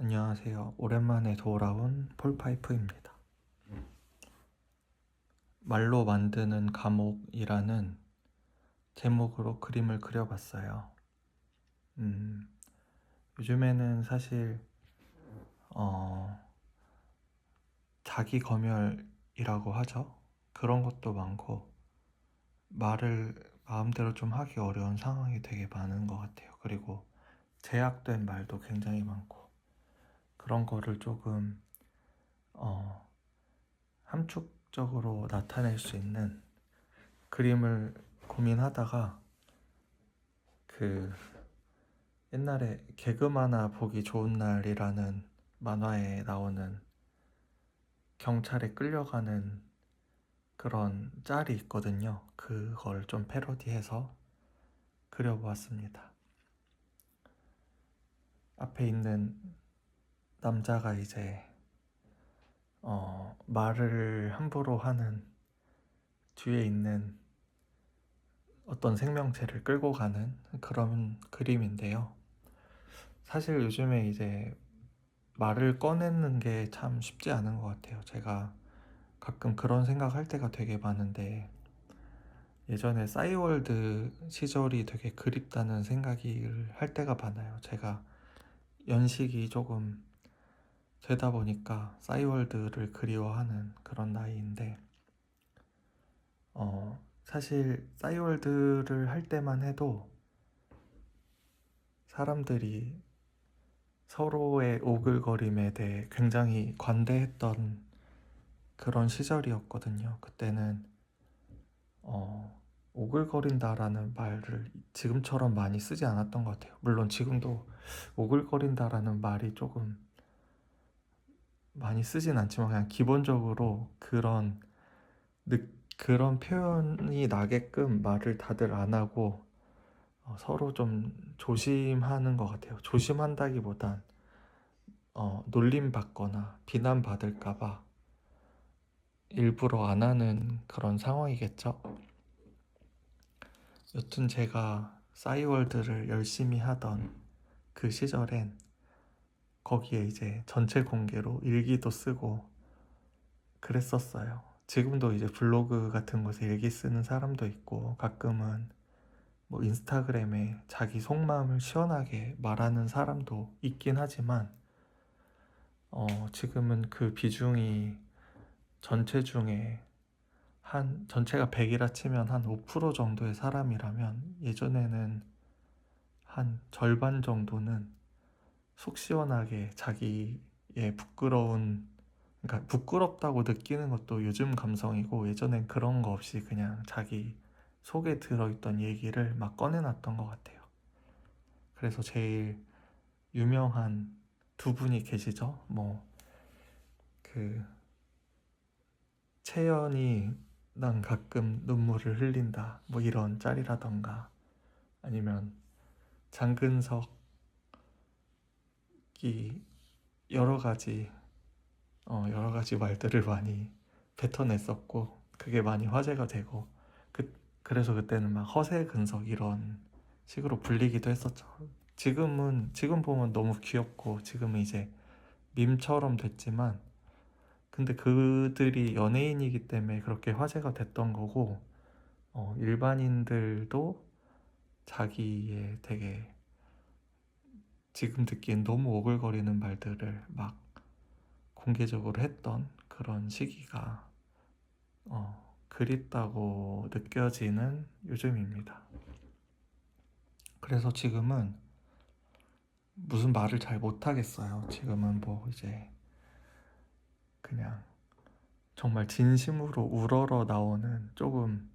안녕하세요. 오랜만에 돌아온 폴파이프입니다. 말로 만드는 감옥이라는 제목으로 그림을 그려봤어요. 음, 요즘에는 사실 어, 자기 검열이라고 하죠. 그런 것도 많고 말을 마음대로 좀 하기 어려운 상황이 되게 많은 것 같아요. 그리고 제약된 말도 굉장히 많고 그런 거를 조금 어, 함축적으로 나타낼 수 있는 그림을 고민하다가 그 옛날에 개그만화 보기 좋은 날이라는 만화에 나오는 경찰에 끌려가는 그런 짤이 있거든요. 그걸 좀 패러디해서 그려보았습니다. 앞에 있는 남자가 이제 말을 함부로 하는 뒤에 있는 어떤 생명체를 끌고 가는 그런 그림인데요. 사실 요즘에 이제 말을 꺼내는 게 참 쉽지 않은 것 같아요. 제가 가끔 그런 생각할 때가 되게 많은데 예전에 싸이월드 시절이 되게 그립다는 생각이 할 때가 많아요. 제가 연식이 조금 되다 보니까 싸이월드를 그리워하는 그런 나이인데 사실 싸이월드를 할 때만 해도 사람들이 서로의 오글거림에 대해 굉장히 관대했던 그런 시절이었거든요. 그때는 오글거린다라는 말을 지금처럼 많이 쓰지 않았던 것 같아요. 물론 지금도 오글거린다라는 말이 조금 많이 쓰진 않지만 그냥 기본적으로 그런 표현이 나게끔 말을 다들 안 하고 서로 좀 조심하는 것 같아요. 조심한다기보단 놀림받거나 비난받을까봐 일부러 안 하는 그런 상황이겠죠. 여튼 제가 싸이월드를 열심히 하던 그 시절엔 거기에 이제 전체 공개로 일기도 쓰고 그랬었어요. 지금도 이제 블로그 같은 곳에 일기 쓰는 사람도 있고 가끔은 뭐 인스타그램에 자기 속마음을 시원하게 말하는 사람도 있긴 하지만 지금은 그 비중이 전체 중에 전체가 100이라 치면 한 5% 정도의 사람이라면 예전에는 한 절반 정도는 속 시원하게 자기의 그러니까 부끄럽다고 느끼는 것도 요즘 감성이고 예전엔 그런 거 없이 그냥 자기 속에 들어있던 얘기를 막 꺼내놨던 것 같아요. 그래서 제일 유명한 두 분이 계시죠. 뭐 그 채연이 난 가끔 눈물을 흘린다 뭐 이런 짤이라던가 아니면 장근석이 여러 가지 말들을 많이 뱉어냈었고 그게 많이 화제가 되고 그래서 그때는 막 허세근석 이런 식으로 불리기도 했었죠. 지금 보면 너무 귀엽고 지금은 이제 밈처럼 됐지만 근데 그들이 연예인이기 때문에 그렇게 화제가 됐던 거고 일반인들도 자기의 되게 지금 듣기엔 너무 오글거리는 말들을 막 공개적으로 했던 그런 시기가 그립다고 느껴지는 요즘입니다. 그래서 지금은 무슨 말을 잘 못하겠어요. 지금은 뭐 이제 그냥 정말 진심으로 우러러 나오는 조금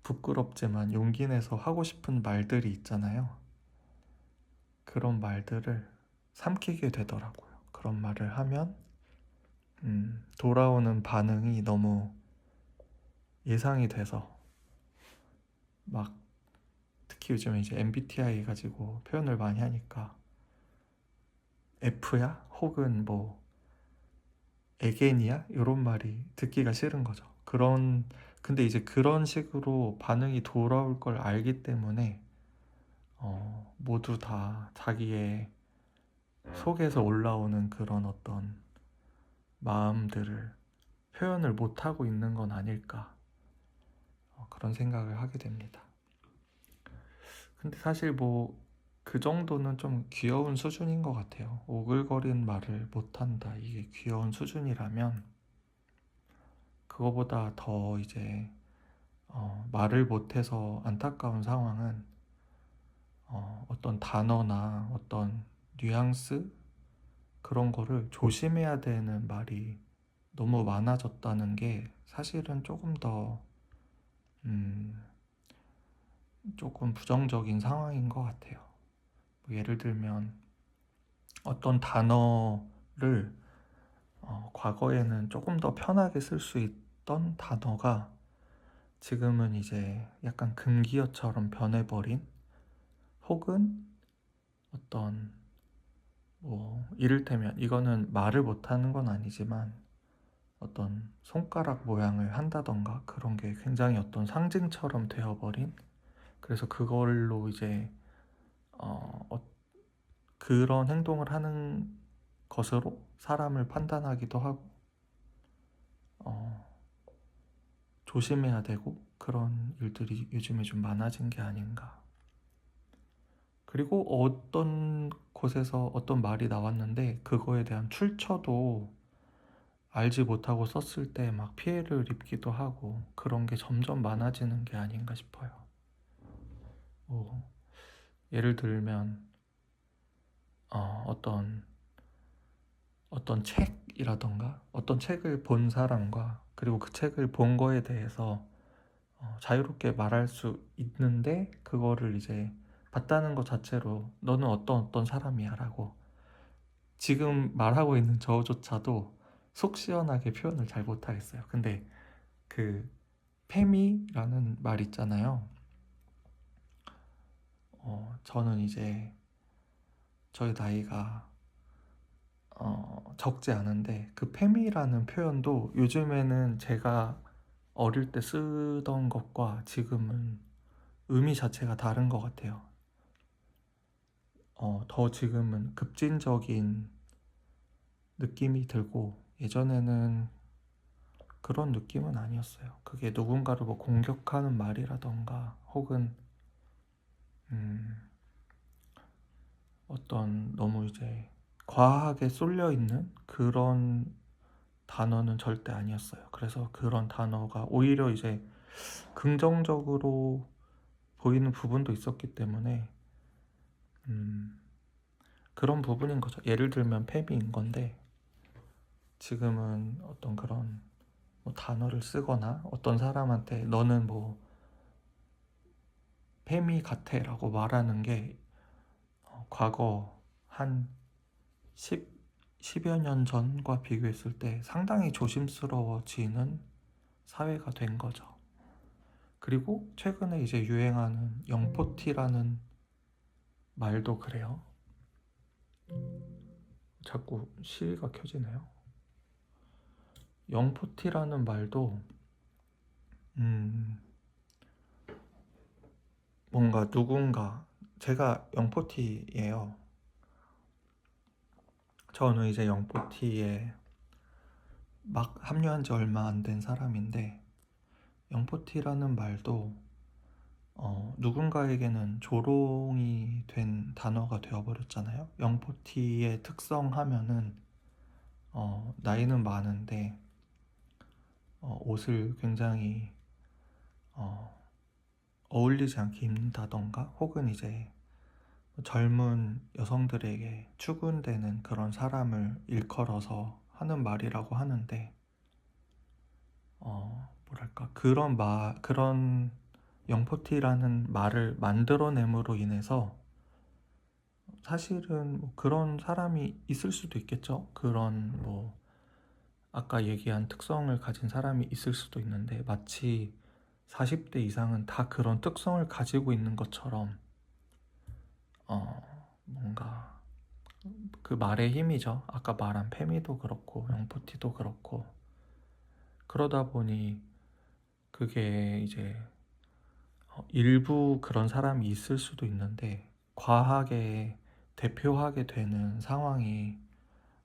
부끄럽지만 용기 내서 하고 싶은 말들이 있잖아요. 그런 말들을 삼키게 되더라고요. 그런 말을 하면 돌아오는 반응이 너무 예상이 돼서 막 특히 요즘에 이제 MBTI 가지고 표현을 많이 하니까 F야? 혹은 뭐 에겐이야? 이런 말이 듣기가 싫은 거죠. 근데 이제 그런 식으로 반응이 돌아올 걸 알기 때문에 모두 다 자기의 속에서 올라오는 그런 어떤 마음들을 표현을 못하고 있는 건 아닐까, 그런 생각을 하게 됩니다. 근데 사실 뭐 그 정도는 좀 귀여운 수준인 것 같아요. 오글거린 말을 못한다, 이게 귀여운 수준이라면 그거보다 더 이제 말을 못해서 안타까운 상황은 어떤 단어나 어떤 뉘앙스, 그런 거를 조심해야 되는 말이 너무 많아졌다는 게 사실은 음, 조금 부정적인 상황인 것 같아요. 뭐 예를 들면 어떤 단어를 과거에는 조금 더 편하게 쓸 수 있던 단어가 지금은 이제 약간 금기어처럼 변해버린, 혹은 어떤 뭐 이를테면 이거는 말을 못하는 건 아니지만 어떤 손가락 모양을 한다던가 그런 게 굉장히 어떤 상징처럼 되어버린, 그래서 그걸로 이제 그런 행동을 하는 것으로 사람을 판단하기도 하고 어, 조심해야 되고 그런 일들이 요즘에 좀 많아진 게 아닌가. 그리고 어떤 곳에서 어떤 말이 나왔는데 그거에 대한 출처도 알지 못하고 썼을 때 막 피해를 입기도 하고, 그런 게 점점 많아지는 게 아닌가 싶어요. 뭐 예를 들면 어떤 책이라던가 어떤 책을 본 사람과 그리고 그 책을 본 거에 대해서 자유롭게 말할 수 있는데, 그거를 이제 봤다는 것 자체로 너는 어떤 사람이야 라고 지금 말하고 있는 저조차도 속 시원하게 표현을 잘 못하겠어요. 근데 그 페미라는 말 있잖아요. 저는 이제 저희 나이가 적지 않은데 그 페미라는 표현도 요즘에는 제가 어릴 때 쓰던 것과 지금은 의미 자체가 다른 것 같아요. 더 지금은 급진적인 느낌이 들고, 예전에는 그런 느낌은 아니었어요. 그게 누군가를 뭐 공격하는 말이라던가 혹은 음, 어떤 너무 이제 과하게 쏠려 있는 그런 단어는 절대 아니었어요. 그래서 그런 단어가 오히려 이제 긍정적으로 보이는 부분도 있었기 때문에 음, 그런 부분인 거죠. 예를 들면 페미인 건데 지금은 어떤 그런 뭐 단어를 쓰거나 어떤 사람한테 너는 뭐 페미 같아 라고 말하는 게 과거 한 10여 년 전과 비교했을 때 상당히 조심스러워지는 사회가 된 거죠. 그리고 최근에 이제 유행하는 영포티라는 말도 그래요. 자꾸 시리가 켜지네요. 영포티라는 말도 음, 뭔가 누군가, 제가 영포티예요. 저는 이제 영포티에 막 합류한 지 얼마 안 된 사람인데 영포티라는 말도 누군가에게는 조롱이 된 단어가 되어버렸잖아요. 영포티의 특성 하면은 나이는 많은데 옷을 굉장히 어, 어울리지 않게 입는다던가 혹은 이제 젊은 여성들에게 추근되는 그런 사람을 일컬어서 하는 말이라고 하는데 뭐랄까 그런 영포티라는 말을 만들어냄으로 인해서 사실은 뭐 그런 사람이 있을 수도 있겠죠. 그런 뭐 아까 얘기한 특성을 가진 사람이 있을 수도 있는데 마치 40대 이상은 다 그런 특성을 가지고 있는 것처럼 뭔가 그 말의 힘이죠. 아까 말한 페미도 그렇고 영포티도 그렇고, 그러다 보니 그게 이제 일부 그런 사람이 있을 수도 있는데 과하게 대표하게 되는 상황이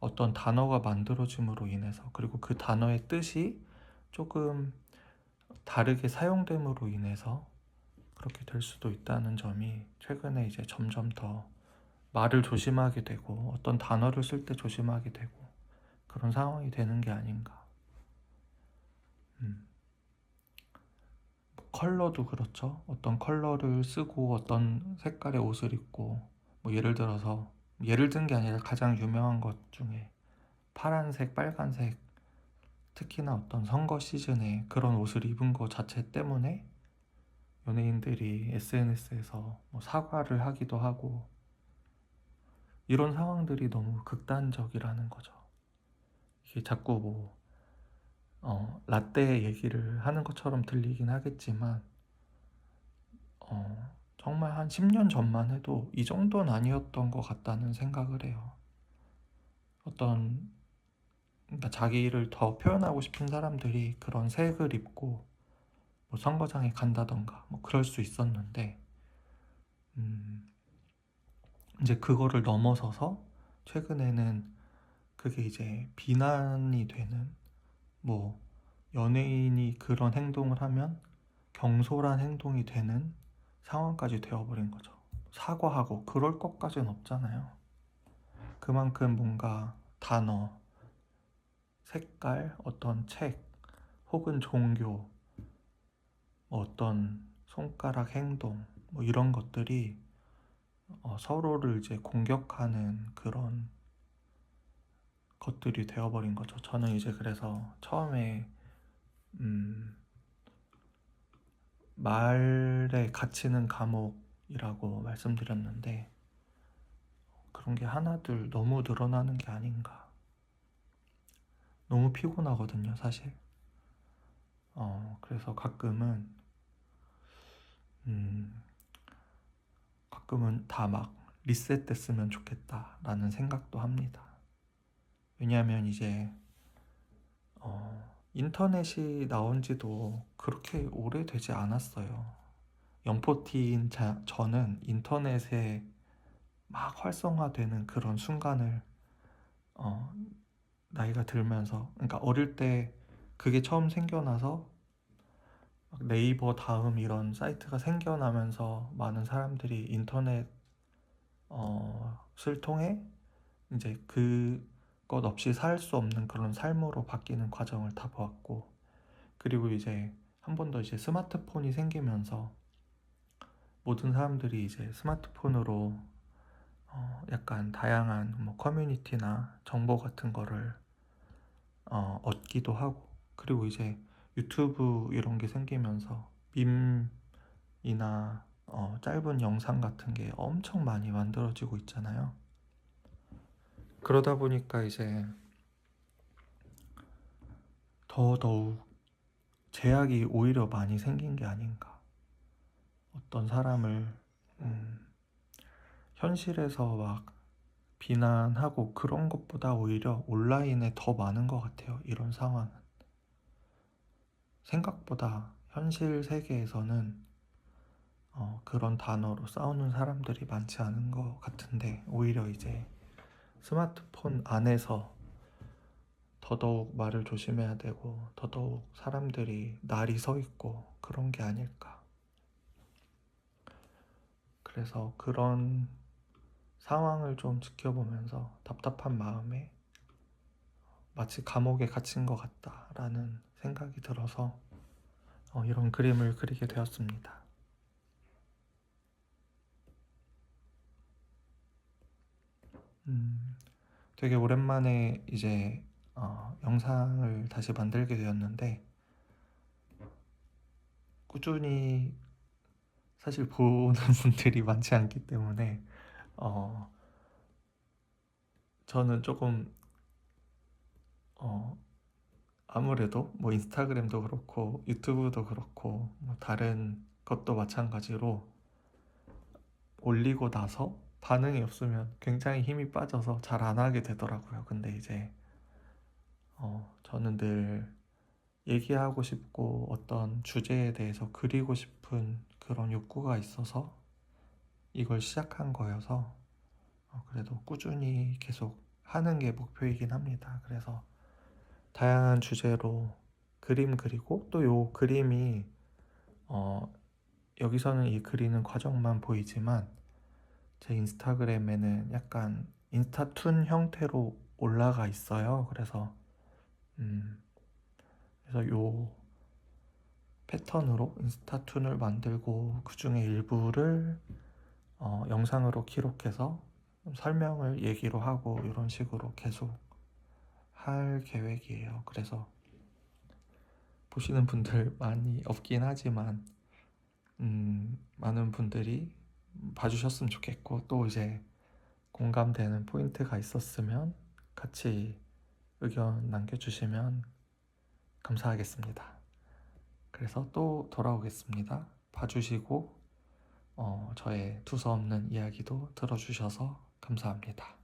어떤 단어가 만들어짐으로 인해서, 그리고 그 단어의 뜻이 조금 다르게 사용됨으로 인해서 그렇게 될 수도 있다는 점이 최근에 이제 점점 더 말을 조심하게 되고 어떤 단어를 쓸 때 조심하게 되고 그런 상황이 되는 게 아닌가. 컬러도 그렇죠. 어떤 컬러를 쓰고 어떤 색깔의 옷을 입고, 뭐 예를 든 게 아니라 가장 유명한 것 중에 파란색, 빨간색, 특히나 어떤 선거 시즌에 그런 옷을 입은 것 자체 때문에 연예인들이 SNS에서 뭐 사과를 하기도 하고, 이런 상황들이 너무 극단적이라는 거죠. 이게 자꾸 라떼 얘기를 하는 것처럼 들리긴 하겠지만, 정말 한 10년 전만 해도 이 정도는 아니었던 것 같다는 생각을 해요. 그러니까 자기를 더 표현하고 싶은 사람들이 그런 색을 입고 뭐 선거장에 간다던가 뭐 그럴 수 있었는데, 음, 이제 그거를 넘어서서 최근에는 그게 이제 비난이 되는, 뭐 연예인이 그런 행동을 하면 경솔한 행동이 되는 상황까지 되어버린 거죠. 사과하고 그럴 것까지는 없잖아요. 그만큼 뭔가 단어, 색깔, 어떤 책, 혹은 종교, 뭐 어떤 손가락 행동, 뭐 이런 것들이 서로를 이제 공격하는 그런 것들이 되어버린 거죠. 저는 이제 그래서 처음에 말에 갇히는 감옥이라고 말씀드렸는데, 그런 게 하나둘 너무 늘어나는 게 아닌가. 너무 피곤하거든요, 사실. 그래서 음, 가끔은 다 막 리셋됐으면 좋겠다라는 생각도 합니다. 왜냐하면 이제 인터넷이 나온 지도 그렇게 오래되지 않았어요. 영포티인 저는 인터넷에 막 활성화되는 그런 순간을 어, 나이가 들면서, 그러니까 어릴 때 그게 처음 생겨나서 네이버 다음 이런 사이트가 생겨나면서 많은 사람들이 인터넷 을 통해 이제 그것 없이 살 수 없는 그런 삶으로 바뀌는 과정을 다 보았고, 그리고 이제 한 번 더 이제 스마트폰이 생기면서 모든 사람들이 이제 스마트폰으로 약간 다양한 뭐 커뮤니티나 정보 같은 거를 얻기도 하고, 그리고 이제 유튜브 이런 게 생기면서 밈이나 짧은 영상 같은 게 엄청 많이 만들어지고 있잖아요. 그러다 보니까 이제 더더욱 제약이 오히려 많이 생긴 게 아닌가. 어떤 사람을 현실에서 막 비난하고 그런 것보다 오히려 온라인에 더 많은 것 같아요. 이런 상황은 생각보다 현실 세계에서는 그런 단어로 싸우는 사람들이 많지 않은 것 같은데, 오히려 이제 스마트폰 안에서 더더욱 말을 조심해야 되고 더더욱 사람들이 날이 서 있고 그런 게 아닐까. 그래서 그런 상황을 좀 지켜보면서 답답한 마음에 마치 감옥에 갇힌 것 같다라는 생각이 들어서 이런 그림을 그리게 되었습니다. 되게 오랜만에 이제 영상을 다시 만들게 되었는데, 꾸준히 사실 보는 분들이 많지 않기 때문에 어, 저는 조금 어, 아무래도 뭐 인스타그램도 그렇고 유튜브도 그렇고 뭐 다른 것도 마찬가지로 올리고 나서 반응이 없으면 굉장히 힘이 빠져서 잘 안 하게 되더라고요. 근데 이제 저는 늘 얘기하고 싶고 어떤 주제에 대해서 그리고 싶은 그런 욕구가 있어서 이걸 시작한 거여서 그래도 꾸준히 계속 하는 게 목표이긴 합니다. 그래서 다양한 주제로 그림 그리고 또 요 그림이 어, 여기서는 이 그리는 과정만 보이지만 제 인스타그램에는 약간 인스타툰 형태로 올라가 있어요. 음, 그래서 요 패턴으로 인스타툰을 만들고 그 중에 일부를 영상으로 기록해서 설명을 얘기로 하고 이런 식으로 계속 할 계획이에요. 그래서 보시는 분들 많이 없긴 하지만 많은 분들이 봐주셨으면 좋겠고 또 이제 공감되는 포인트가 있었으면 같이 의견 남겨주시면 감사하겠습니다. 그래서 또 돌아오겠습니다. 봐주시고 저의 두서없는 이야기도 들어주셔서 감사합니다.